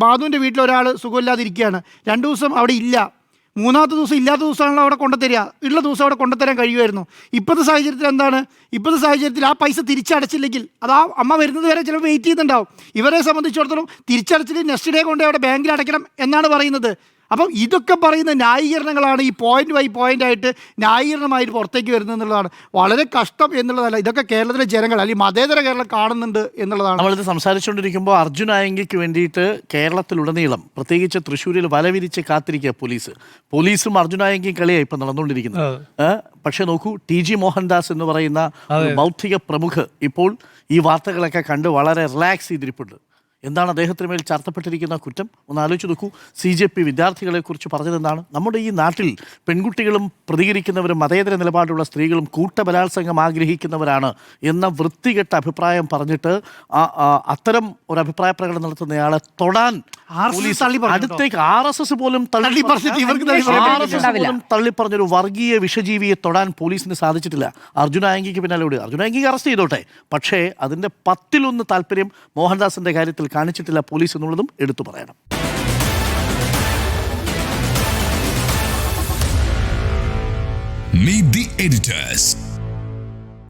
ബാദുവിൻ്റെ വീട്ടിൽ ഒരാൾ സുഖമില്ലാതിരിക്കുകയാണ്, 2 ദിവസം അവിടെ ഇല്ല, 3-ാമത്തെ ദിവസം ഇല്ലാത്ത ദിവസമാണല്ലോ അവിടെ കൊണ്ടുതരിക, ഉള്ള ദിവസം അവിടെ കൊണ്ടുതരാൻ കഴിയുമായിരുന്നു. ഇപ്പോഴത്തെ സാഹചര്യത്തിൽ എന്താണ്? ഇപ്പോഴത്തെ സാഹചര്യത്തിൽ ആ പൈസ തിരിച്ചടച്ചില്ലെങ്കിൽ അത് ആ അമ്മ വരുന്നത് വരെ ചിലപ്പോൾ വെയിറ്റ് ചെയ്യുന്നുണ്ടാവും. ഇവരെ സംബന്ധിച്ചിടത്തോളം തിരിച്ചടച്ചിട്ട് നെക്സ്റ്റ് ഡേ കൊണ്ട് അവിടെ ബാങ്കിൽ അടയ്ക്കണം എന്നാണ് പറയുന്നത്. അപ്പം ഇതൊക്കെ പറയുന്ന ന്യായീകരണങ്ങളാണ് ഈ പോയിന്റ് ബൈ പോയിന്റ് ആയിട്ട് ന്യായീകരണമായിട്ട് പുറത്തേക്ക് വരുന്നത് എന്നുള്ളതാണ് വളരെ കഷ്ടം എന്നുള്ളതല്ല. ഇതൊക്കെ കേരളത്തിലെ ജനങ്ങൾ അല്ലെങ്കിൽ മതേതര കേരളം കാണുന്നുണ്ട് എന്നുള്ളതാണ്. നമ്മളിത് സംസാരിച്ചുകൊണ്ടിരിക്കുമ്പോൾ അർജുൻ ആയങ്കിക്ക് വേണ്ടിയിട്ട് കേരളത്തിലുടനീളം പ്രത്യേകിച്ച് തൃശ്ശൂരിൽ വലവിരിച്ച് കാത്തിരിക്കുക പോലീസും അർജുൻ ആയങ്കിയും കളിയാണ് ഇപ്പം നടന്നുകൊണ്ടിരിക്കുന്നത്. പക്ഷെ നോക്കൂ, TG മോഹൻദാസ് എന്ന് പറയുന്ന ബൗദ്ധിക പ്രമുഖ് ഇപ്പോൾ ഈ വാർത്തകളൊക്കെ കണ്ട് വളരെ റിലാക്സ് ചെയ്തിരിപ്പുണ്ട്. എന്താണ് അദ്ദേഹത്തിന് മേൽ ചാർത്തപ്പെട്ടിരിക്കുന്ന കുറ്റം? ഒന്ന് ആലോചിച്ച് നോക്കൂ. CJP വിദ്യാർത്ഥികളെക്കുറിച്ച് പറഞ്ഞതെന്താണ്? നമ്മുടെ ഈ നാട്ടിൽ പെൺകുട്ടികളും പ്രതികരിക്കുന്നവരും മതേതര നിലപാടുള്ള സ്ത്രീകളും കൂട്ടബലാത്സംഗം ആഗ്രഹിക്കുന്നവരാണ് എന്ന വൃത്തികെട്ട അഭിപ്രായം പറഞ്ഞിട്ട് അത്തരം ഒരു അഭിപ്രായ പ്രകടനം നടത്തുന്നയാളെ തൊടാൻ അടുത്തേക്ക് RSS പോലും തള്ളിപ്പറഞ്ഞൊരു വർഗീയ വിഷജീവിയെ തൊടാൻ പോലീസിന് സാധിച്ചിട്ടില്ല. അർജുൻ ആയങ്കിക്ക് പിന്നാലെ അർജുൻ ആയങ്കിക്ക് അറസ്റ്റ് ചെയ്തോട്ടെ, പക്ഷേ അതിൻ്റെ 10-1 താല്പര്യം മോഹൻദാസിന്റെ കാര്യത്തിൽ കാണിച്ചിട്ടില്ല പോലീസ് എന്നുള്ളതും എടുത്തു പറയണം. Meet the editors.